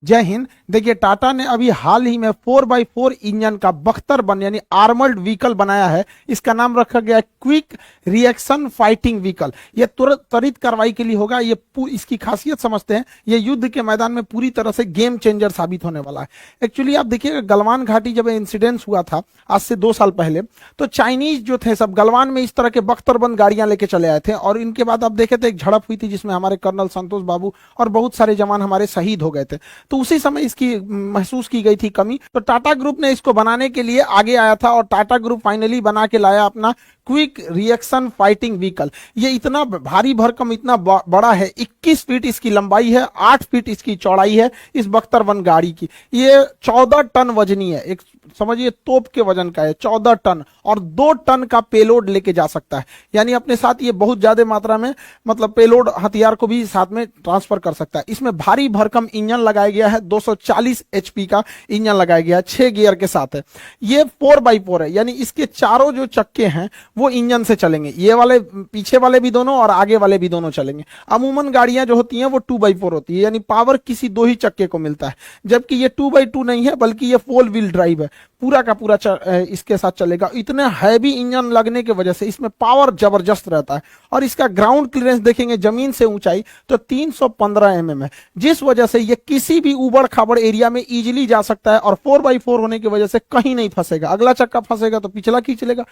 जय हिंद। देखिए, टाटा ने अभी हाल ही में 4x4 इंजन का बख्तर यानी आर्मर्ड व्हीकल बनाया है। इसका नाम रखा गया है क्विक रिएक्शन फाइटिंग व्हीकल। ये तुरंत त्वरित कार्रवाई के लिए होगा। ये इसकी खासियत समझते हैं, ये युद्ध के मैदान में पूरी तरह से गेम चेंजर साबित होने वाला है। एक्चुअली आप देखिए, गलवान घाटी जब इंसिडेंस हुआ था आज से 2 साल पहले, तो चाइनीज जो थे सब गलवान में इस तरह के बख्तरबंद गाड़ियां लेके चले आए थे, और इनके बाद आप देखे थे एक झड़प हुई थी जिसमें हमारे कर्नल संतोष बाबू और बहुत सारे जवान हमारे शहीद हो गए थे। तो उसी समय इसकी महसूस की गई थी कमी, तो टाटा ग्रुप ने इसको बनाने के लिए आगे आया था, और टाटा ग्रुप फाइनली बना के लाया अपना क्विक रिएक्शन फाइटिंग व्हीकल। ये इतना भारी भरकम, इतना बड़ा है, 21 फीट इसकी लंबाई है, 8 फीट इसकी चौड़ाई है इस बख्तरबंद गाड़ी की। ये 14 टन वजनी है, एक समझिए तोप के वजन का है 14 टन, और 2 टन का पेलोड लेके जा सकता है। यानी अपने साथ ये बहुत ज्यादा मात्रा में मतलब पेलोड हथियार को भी साथ में ट्रांसफर कर सकता है। इसमें भारी भरकम इंजन लगाया गया है, 240 एचपी का इंजन लगाया गया है, 6 गियर के साथ है। ये 4x4 है, यानी इसके चारों जो चक्के हैं वो इंजन से चलेंगे। ये वाले पीछे वाले भी दोनों और आगे वाले भी दोनों चलेंगे। अमूमन गाड़ियां जो होती हैं वो 2x4 होती है, यानी पावर किसी 2 ही चक्के को मिलता है, जबकि ये 2x2 नहीं है, बल्कि ये 4 व्हील ड्राइव है। पूरा का पूरा इसके साथ चलेगा। इतने हैवी इंजन लगने की वजह से इसमें पावर जबरदस्त रहता है, और इसका ग्राउंड क्लियरेंस देखेंगे जमीन से ऊंचाई तो 315 mm है, जिस वजह से ये किसी भी उबड़ खाबड़ एरिया में इजीली जा सकता है, और 4x4 होने की वजह से कहीं नहीं फंसेगा। अगला चक्का फंसेगा तो पिछला खींच लेगा,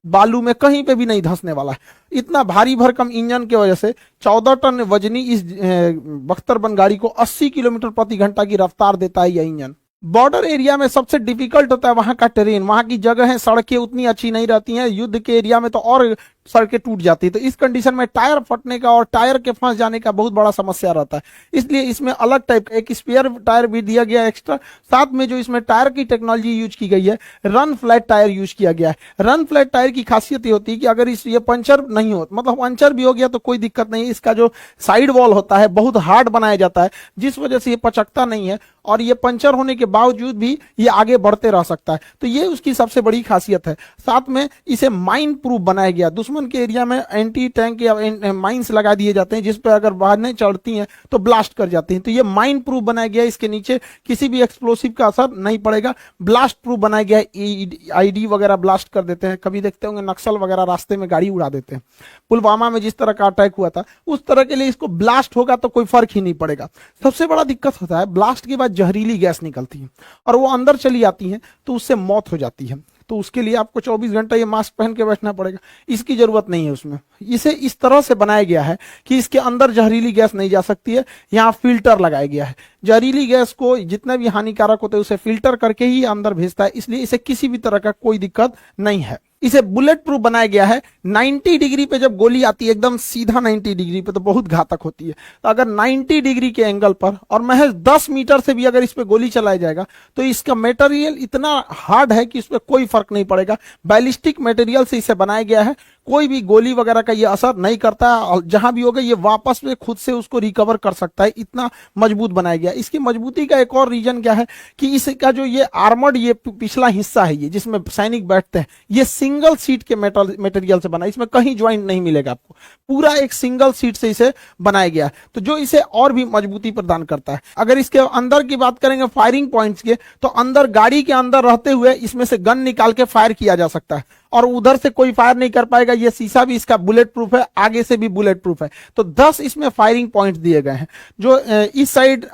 बालू में कहीं पे भी नहीं धंसने वाला है। इतना भारी भरकम इंजन की वजह से 14 टन वजनी इस बख्तरबंद गाड़ी को 80 किलोमीटर प्रति घंटा की रफ्तार देता है यह इंजन। बॉर्डर एरिया में सबसे डिफिकल्ट होता है वहां का टेरेन, वहां की जगह है, सड़कें उतनी अच्छी नहीं रहती हैं। युद्ध के एरिया में तो और सड़कें टूट जाती है, तो इस कंडीशन में टायर फटने का और टायर के फंस जाने का बहुत बड़ा समस्या रहता है। इसलिए इसमें अलग टाइप का एक स्पेयर टायर भी दिया गया है एक्स्ट्रा। साथ में जो इसमें टायर की टेक्नोलॉजी यूज की गई है, रन फ्लैट टायर यूज किया गया है। रन फ्लैट टायर की खासियत ये होती है कि अगर ये पंचर नहीं हो, मतलब पंचर भी हो गया तो कोई दिक्कत नहीं है। इसका जो साइड वॉल होता है बहुत हार्ड बनाया जाता है, जिस वजह से ये पचकता नहीं है, और ये पंचर होने के बावजूद भी ये आगे बढ़ते रह सकता है। तो ये उसकी सबसे बड़ी खासियत है। साथ में इसे माइन प्रूफ बनाया गया। दुश्मन के एरिया में एंटी टैंक या माइंस लगा दिए जाते हैं, जिस पर अगर वाहनें चढ़ती हैं तो ब्लास्ट कर जाती हैं। तो ये माइन प्रूफ बनाया गया है, इसके नीचे किसी भी एक्सप्लोसिव का असर नहीं पड़ेगा। ब्लास्ट प्रूफ बनाया गया है, आईडी वगैरह ब्लास्ट कर देते हैं। कभी देखते होंगे नक्सल वगैरह रास्ते में गाड़ी उड़ा देते हैं, पुलवामा में जिस तरह का अटैक हुआ था उस तरह के लिए इसको ब्लास्ट होगा तो कोई फर्क ही नहीं पड़ेगा। सबसे बड़ा दिक्कत होता है ब्लास्ट के बाद जहरीली गैस निकलती है और वो अंदर चली आती है, तो उससे मौत हो जाती है। तो उसके लिए आपको 24 घंटा ये मास्क पहन के बैठना पड़ेगा। इसकी जरूरत नहीं है उसमें। इसे इस तरह से बनाया गया है कि इसके अंदर जहरीली गैस नहीं जा सकती है। यहाँ फिल्टर लगाया गया है, जहरीली गैस को जितना भी हानिकारक होता है उसे फिल्टर करके ही अंदर भेजता है, इसलिए इसे किसी भी तरह का कोई दिक्कत नहीं है। इसे बुलेट प्रूफ बनाया गया है। 90 डिग्री पे जब गोली आती है एकदम सीधा 90 डिग्री पे तो बहुत घातक होती है। तो अगर 90 डिग्री के एंगल पर और महज 10 मीटर से भी अगर इस पे गोली चलाया जाएगा तो इसका मटेरियल इतना हार्ड है कि इस पे कोई फर्क नहीं पड़ेगा। बैलिस्टिक मटेरियल से इसे बनाया गया है, कोई भी गोली वगैरह का ये असर नहीं करता है, और जहां भी होगा ये वापस में खुद से उसको रिकवर कर सकता है। इतना मजबूत बनाया गया। इसकी मजबूती का एक और रीजन क्या है कि इसका जो ये आर्मर्ड ये पिछला हिस्सा है, ये जिसमें सैनिक बैठते हैं, ये सिंगल सीट के मटेरियल से बना, इसमें कहीं ज्वाइंट नहीं मिलेगा आपको, पूरा एक सिंगल सीट से इसे बनाया गया है, तो जो इसे और भी मजबूती प्रदान करता है। अगर इसके अंदर की बात करेंगे फायरिंग पॉइंट्स के, तो अंदर गाड़ी के अंदर रहते हुए इसमें से गन निकाल के फायर किया जा सकता है, और उधर से कोई फायर नहीं कर पाएगा। ये शीशा भी इसका बुलेट प्रूफ है, आगे से भी बुलेट प्रूफ है। तो 10 इसमें फायरिंग पॉइंट दिए गए हैं, जो इस साइड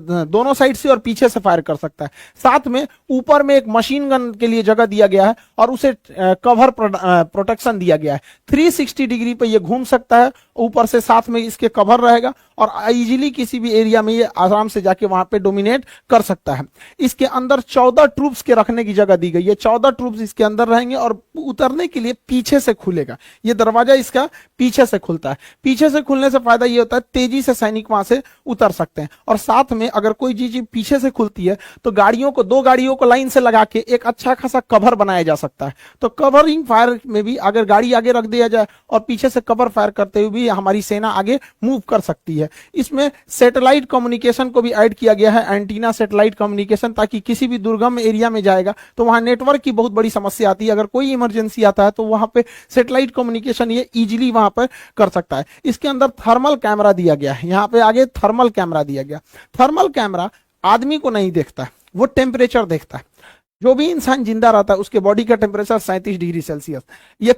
दोनों साइड से और पीछे से फायर कर सकता है। साथ में ऊपर में एक मशीन गन के लिए जगह दिया गया है, और उसे कवर प्रोटेक्शन दिया गया है। 360 डिग्री पे ये घूम सकता है ऊपर से, साथ में इसके कवर रहेगा, और इजीली किसी भी एरिया में ये आराम से जाके वहां पे डोमिनेट कर सकता है। इसके अंदर 14 ट्रूप्स के रखने की जगह दी गई है। 14 ट्रूप्स इसके अंदर रहेंगे, और उतरने के लिए पीछे से खुलेगा। ये दरवाजा इसका पीछे से खुलता है। पीछे से खुलने से फायदा ये होता है तेजी से सैनिक वहां से उतर सकते हैं। और साथ में अगर कोई चीज पीछे से खुलती है तो गाड़ियों को, 2 गाड़ियों को लाइन से लगा के एक अच्छा खासा कवर बनाया जा सकता है। तो कवरिंग फायर में भी अगर गाड़ी आगे रख दिया जाए और पीछे से कवर फायर करते हुए भी हमारी सेना आगे मूव कर सकती है। इसमें सैटेलाइट कम्युनिकेशन को भी ऐड किया गया है, एंटीना सैटेलाइट कम्युनिकेशन, ताकि किसी भी दुर्गम एरिया में जाएगा तो वहां नेटवर्क की बहुत बड़ी समस्या आती है। अगर कोई इमरजेंसी आता है तो वहां पे सैटेलाइट कम्युनिकेशन ये इजीली वहां पर कर सकता है। इसके अंदर थर्मल कैमरा दिया गया है, यहाँ पे आगे थर्मल कैमरा दिया गया। थर्मल कैमरा आदमी को नहीं देखता है, वो टेम्परेचर देखता है। जो भी इंसान जिंदा रहता है उसके बॉडी का टेम्परेचर 37 डिग्री सेल्सियस, ये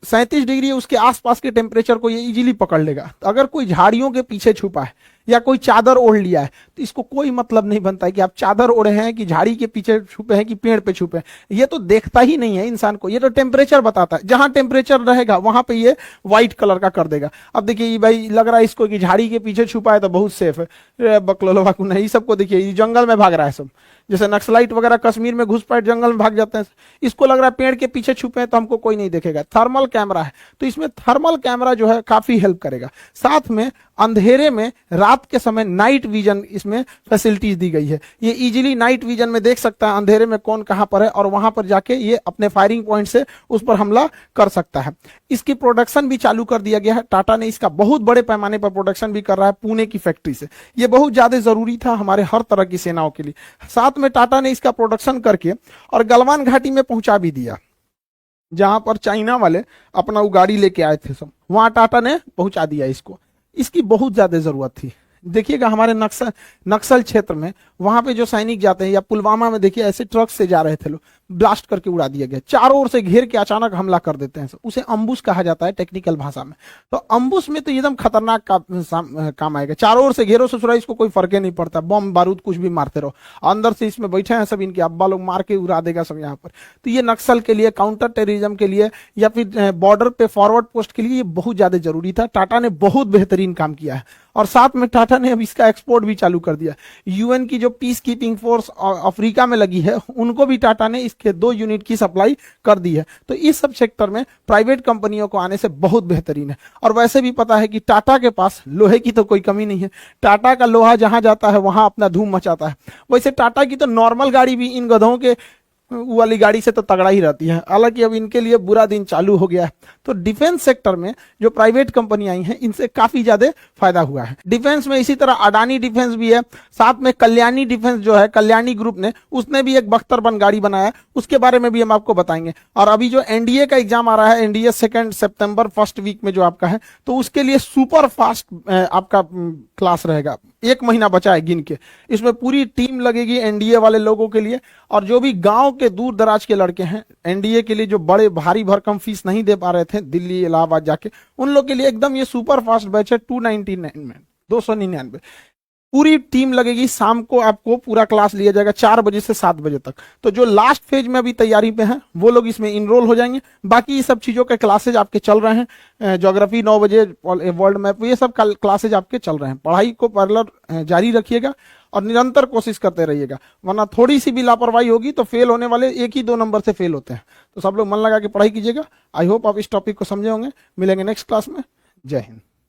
37 डिग्री उसके आसपास के टेम्परेचर को ये इजीली पकड़ लेगा। तो अगर कोई झाड़ियों के पीछे छुपा है या कोई चादर ओढ़ लिया है तो इसको कोई मतलब नहीं बनता है कि आप चादर ओढ़े हैं कि झाड़ी के पीछे छुपे हैं कि पेड़ पे छुपे हैं, ये तो देखता ही नहीं है इंसान को, ये तो टेम्परेचर बताता है। जहां टेम्परेचर रहेगा वहां पे ये व्हाइट कलर का कर देगा। अब देखिए भाई लग रहा है इसको कि झाड़ी के पीछे छुपा है तो बहुत सेफ है, बकलोलवा को नहीं, सबको देखिए जंगल में भाग रहा है सब, जैसे नक्सलाइट वगैरह कश्मीर में घुसपैठ जंगल में भाग जाते हैं, इसको लग रहा है पेड़ के पीछे छुपे हैं तो हमको कोई नहीं देखेगा। थर्मल कैमरा है तो इसमें थर्मल कैमरा जो है काफी हेल्प करेगा। साथ में अंधेरे में रात के समय नाइट विजन इसमें फैसिलिटीज दी गई है, ये इजीली नाइट विजन में देख सकता है अंधेरे में कौन कहां पर है और वहां पर जाके ये अपने फायरिंग पॉइंट से उस पर हमला कर सकता है। इसकी प्रोडक्शन भी चालू कर दिया गया है, टाटा ने इसका बहुत बड़े पैमाने पर प्रोडक्शन भी कर रहा है पुणे की फैक्ट्री से, ये बहुत ज्यादा जरूरी था हमारे हर तरह की सेनाओं के लिए। साथ में टाटा ने इसका प्रोडक्शन करके और गलवान घाटी में पहुंचा भी दिया, जहां पर चाइना वाले अपना वो गाड़ी लेके आए थे सब, वहां टाटा ने पहुंचा दिया इसको। इसकी बहुत ज्यादा जरूरत थी। देखिएगा हमारे नक्सल क्षेत्र में वहां पे जो सैनिक जाते हैं या पुलवामा में देखिए ऐसे ट्रक से जा रहे थे लोग, ब्लास्ट करके उड़ा दिया गया, चारों ओर से घेर के अचानक हमला कर देते हैं, उसे अम्बुश कहा जाता है टेक्निकल भाषा में। तो अम्बुश में तो एकदम खतरनाक काम आएगा, चारों ओर से घेरो ससुरा, इसको कोई फर्क नहीं पड़ता, बम बारूद कुछ भी मारते रहो, अंदर से इसमें बैठे हैं सब इनके अब्बा लोग, मार के उड़ा देगा सब यहाँ पर। तो ये नक्सल के लिए, काउंटर टेररिज्म के लिए या फिर बॉर्डर पे फॉरवर्ड पोस्ट के लिए ये बहुत ज्यादा जरूरी था। टाटा ने बहुत बेहतरीन काम किया है और साथ में टाटा ने अब इसका एक्सपोर्ट भी चालू कर दिया। यूएन की जो पीस कीपिंग फोर्स अफ्रीका में लगी है उनको भी टाटा ने इसके 2 यूनिट की सप्लाई कर दी है। तो इस सब सेक्टर में प्राइवेट कंपनियों को आने से बहुत बेहतरीन है। और वैसे भी पता है कि टाटा के पास लोहे की तो कोई कमी नहीं है, टाटा का लोहा जहां जाता है वहां अपना धूम मचाता है। वैसे टाटा की तो नॉर्मल गाड़ी भी इन गधों के वाली गाड़ी से तो तगड़ा ही रहती है, हालांकि अब इनके लिए बुरा दिन चालू हो गया है। तो डिफेंस सेक्टर में जो प्राइवेट कंपनी आई हैं इनसे काफी ज्यादा फायदा हुआ है। डिफेंस में इसी तरह अडानी डिफेंस भी है, साथ में कल्याणी डिफेंस जो है, कल्याणी ग्रुप ने, उसने भी एक बख्तर गाड़ी बनाया, उसके बारे में भी हम आपको बताएंगे। और अभी जो एनडीए का एग्जाम आ रहा है, एनडीए 2 सितंबर फर्स्ट वीक में जो आपका है, तो उसके लिए सुपर फास्ट आपका क्लास रहेगा, 1 महीना बचा है गिन के, इसमें पूरी टीम लगेगी एनडीए वाले लोगों के लिए। और जो भी गांव के दूर दराज के लड़के हैं एनडीए के लिए, जो बड़े भारी भरकम फीस नहीं दे पा रहे थे दिल्ली इलाहाबाद जाके, उन लोग के लिए एकदम ये सुपर फास्ट बैच है 299 में, 299 पूरी टीम लगेगी। शाम को आपको पूरा क्लास लिया जाएगा 4 बजे से 7 बजे तक। तो जो लास्ट फेज में अभी तैयारी पे हैं वो लोग इसमें इनरोल हो जाएंगे। बाकी ये सब चीजों के क्लासेज आपके चल रहे हैं, ज्योग्राफी 9 बजे, वर्ल्ड मैप, ये सब क्लासेज आपके चल रहे हैं। पढ़ाई को पैरेलल जारी रखिएगा और निरंतर कोशिश करते रहिएगा, वरना थोड़ी सी भी लापरवाही होगी तो फेल होने वाले 1 ही 2 नंबर से फेल होते हैं। तो सब लोग मन लगा के पढ़ाई कीजिएगा। आई होप आप इस टॉपिक को समझे होंगे। मिलेंगे नेक्स्ट क्लास में। जय हिंद।